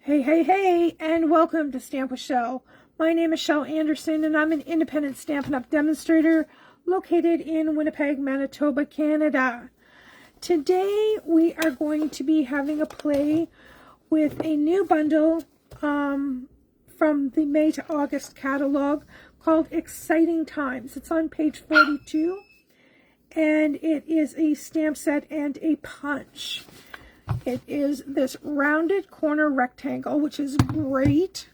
Hey, and welcome to Stamp with Shel. My name is Shel Anderson, and I'm an independent Stampin' Up! Demonstrator located in Winnipeg, Manitoba, Canada. Today, we are going to be having a play with a new bundle from the May to August catalog called Exciting Times. It's on page 42, and it is a stamp set and a punch. It is this rounded corner rectangle, which is great.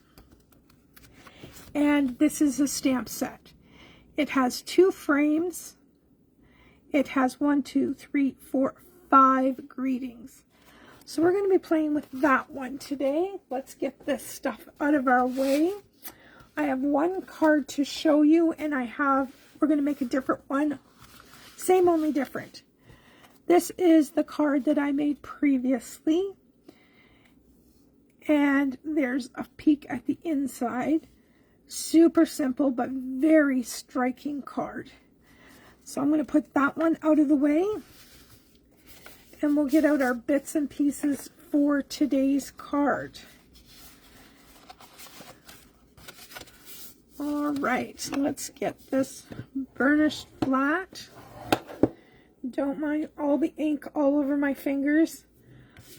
And this is a stamp set. It has 2 frames. It has 1, 2, 3, 4, 5 greetings. So we're going to be playing with that one today. Let's get this stuff out of our way. I have one card to show you, and we're going to make a different one. Same, only different. This is the card that I made previously, and there's a peek at the inside. Super simple, but very striking card. So I'm going to put that one out of the way, and we'll get out our bits and pieces for today's card. All right, let's get this burnished flat. Don't mind all the ink all over my fingers.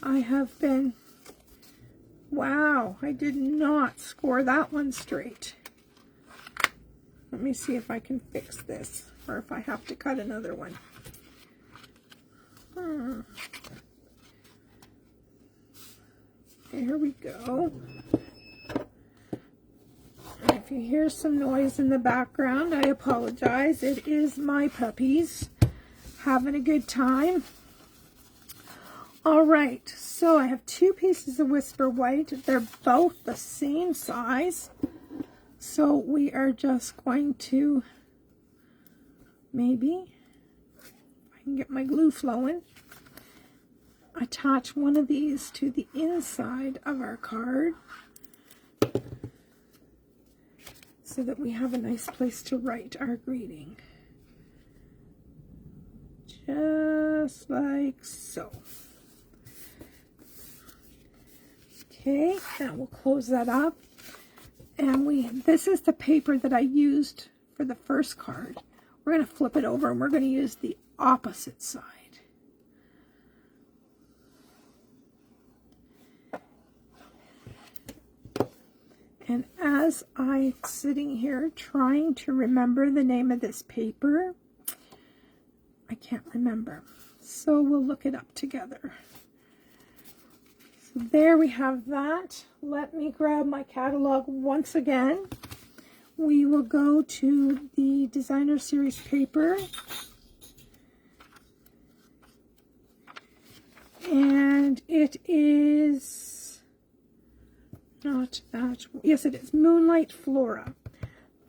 I have been, wow, I did not score that one straight. Let me see if I can fix this, or if I have to cut another one. There we go. If you hear some noise in the background, I apologize. It is my puppies having a good time. All right, so I have 2 pieces of Whisper White. They're both the same size. So we are just going to, maybe, if I can get my glue flowing, attach one of these to the inside of our card so that we have a nice place to write our greeting. Just like so. Okay, now we'll close that up. And this is the paper that I used for the first card. We're going to flip it over, and we're going to use the opposite side. And as I'm sitting here trying to remember the name of this paper, I can't remember, so we'll look it up together. So there we have that. Let me grab my catalog once again. We will go to the Designer Series paper. And it is not that. Yes, it is Moonlight Flora.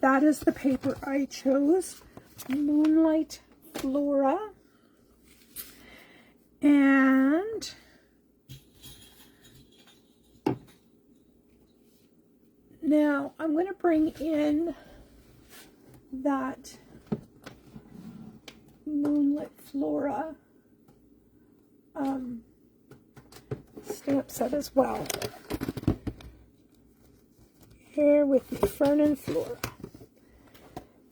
That is the paper I chose. Moonlight Flora. And now I'm going to bring in that Moonlight Flora stamp set as well. Here with the Fern and Flora.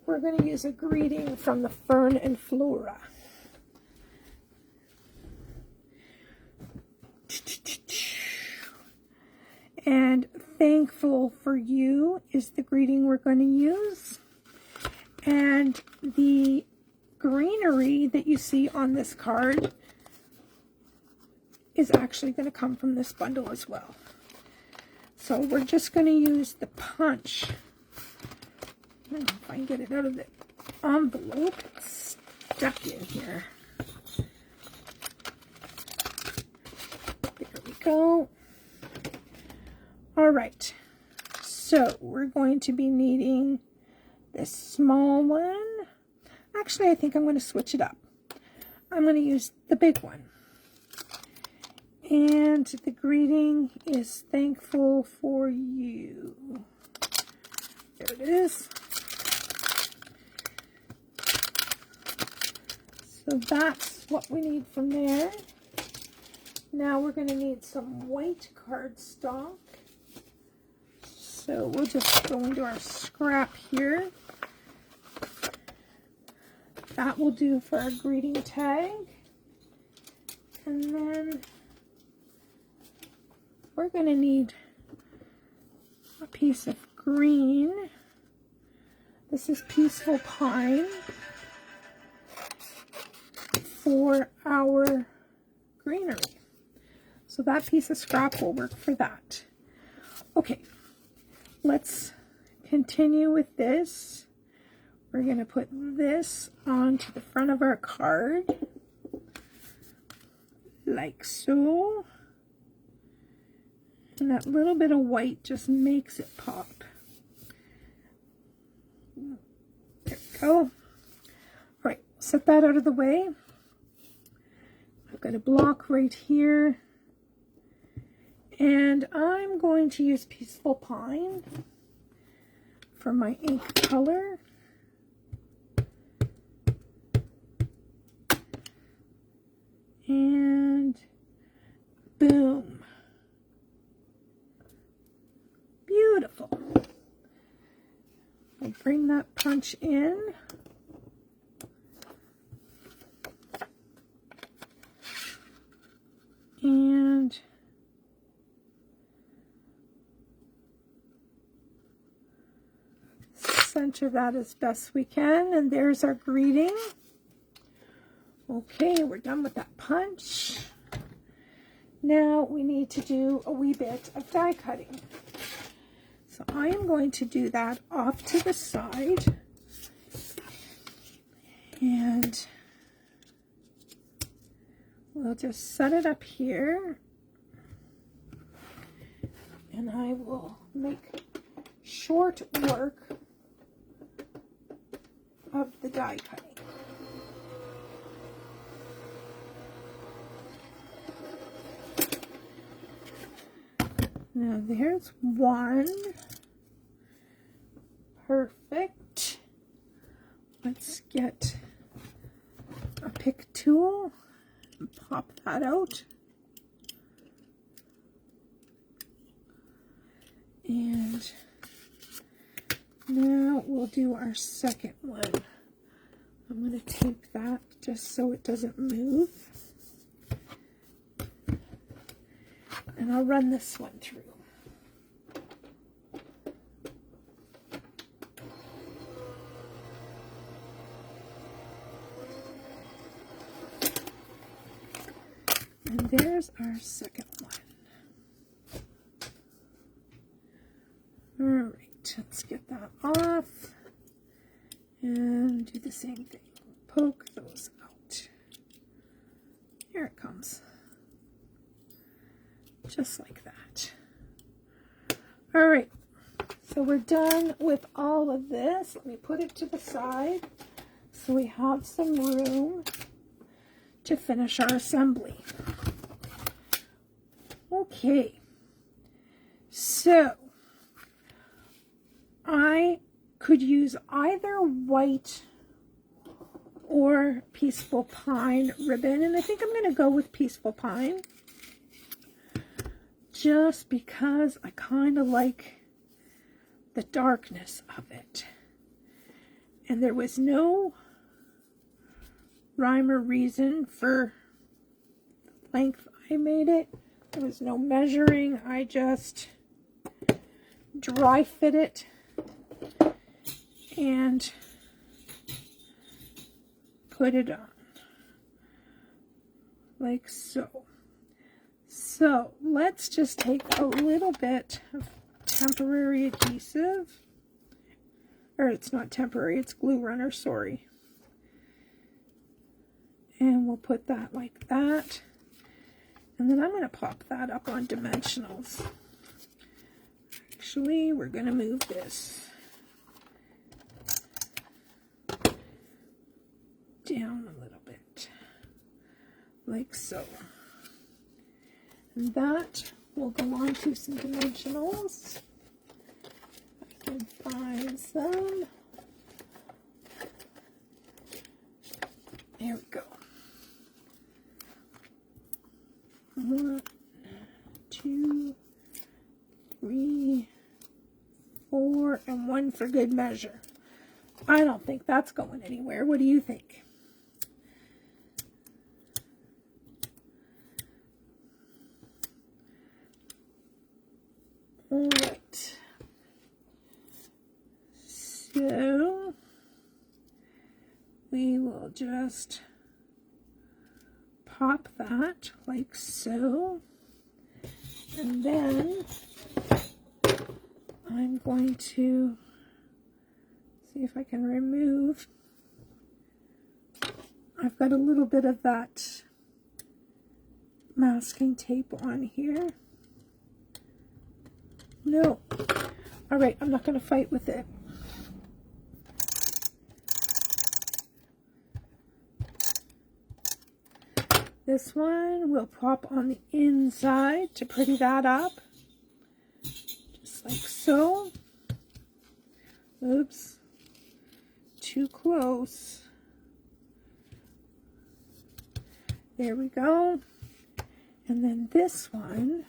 We're going to use a greeting from the Fern and Flora. And thankful for you is the greeting we're going to use. And the greenery that you see on this card is actually going to come from this bundle as well. So we're just going to use the punch. I don't know if I can get it out of the envelope. It's stuck in here. There we go. All right. So we're going to be needing this small one. Actually, I think I'm going to switch it up. I'm going to use the big one. And the greeting is thankful for you. There it is. So that's what we need from there. Now we're going to need some white cardstock. So we'll just go into our scrap here. That will do for our greeting tag. And then we're going to need a piece of green. This is Peaceful Pine for our greenery. So that piece of scrap will work for that. Okay, let's continue with this. We're going to put this onto the front of our card, like so. And that little bit of white just makes it pop. There we go. All right, set that out of the way. I've got a block right here. And I'm going to use Peaceful Pine for my ink color. And boom. Beautiful. I'll bring that punch in. And center that as best we can. And there's our greeting. Okay, we're done with that punch. Now we need to do a wee bit of die cutting. So I am going to do that off to the side. And we'll just set it up here. And I will make short work of the die cutting. Now there's one. Perfect. Let's get a pick tool and pop that out. And now we'll do our second one. I'm going to tape that just so it doesn't move. And I'll run this one through. And there's our second one. All right, let's get that off and do the same thing. Poke those out. Here it comes. Just like that. All right, so we're done with all of this. Let me put it to the side so we have some room to finish our assembly. Okay, so I could use either white or Peaceful Pine ribbon, and I think I'm going to go with Peaceful Pine. Just because I kind of like the darkness of it. And there was no rhyme or reason for the length I made it. There was no measuring. I just dry fit it and put it on. Like so. So let's just take a little bit of temporary adhesive, or it's not temporary, it's glue runner, sorry. And we'll put that like that. And then I'm going to pop that up on dimensionals. Actually, we're going to move this down a little bit, like so. And that will go on to some dimensionals. I can find some. There we go. 1, 2, 3, more and one for good measure. I don't think that's going anywhere. What do you think? All right. So we will just pop that like so. And then I'm going to see if I can remove. I've got a little bit of that masking tape on here. No. All right, I'm not going to fight with it. This one will pop on the inside to pretty that up. Just like so. Oops. Too close. There we go. And then this one,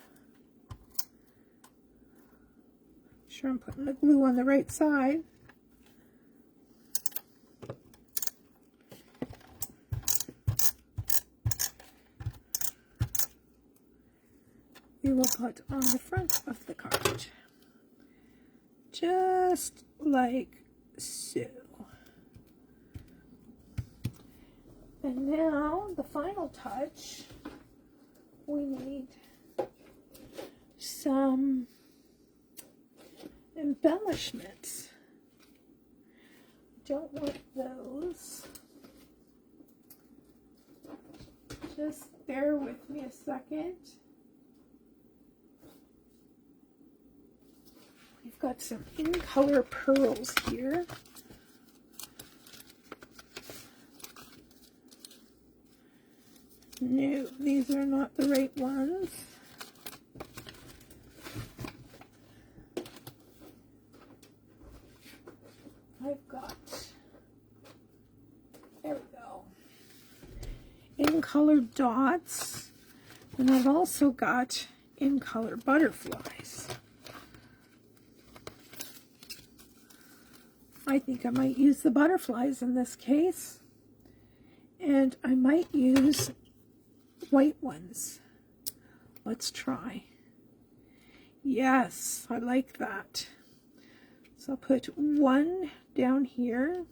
sure I'm putting the glue on the right side. We will put on the front of the card, just like so. And now the final touch, we need some embellishments. Don't want those. Just bear with me a second. We've got some in-color pearls here. No, these are not the right ones. I've got, there we go, in-color dots, and I've also got in-color butterflies. I think I might use the butterflies in this case, and I might use white ones. Let's try. Yes, I like that. So I'll put one down here.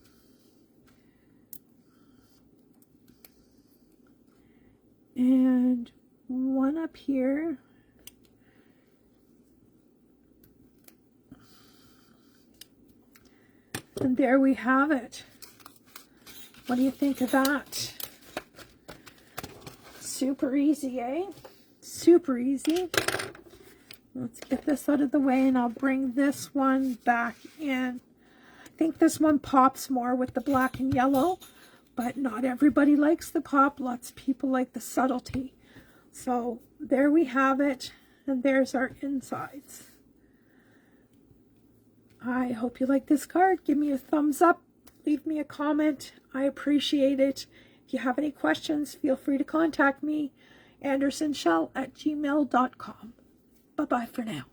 And one up here. And there we have it. What do you think of that? Super easy, eh? Super easy. Let's get this out of the way and I'll bring this one back in. I think this one pops more with the black and yellow, but not everybody likes the pop. Lots of people like the subtlety. So there we have it, and there's our insides. I hope you like this card. Give me a thumbs up. Leave me a comment. I appreciate it. If you have any questions, feel free to contact me. AndersonShel@gmail.com. Bye-bye for now.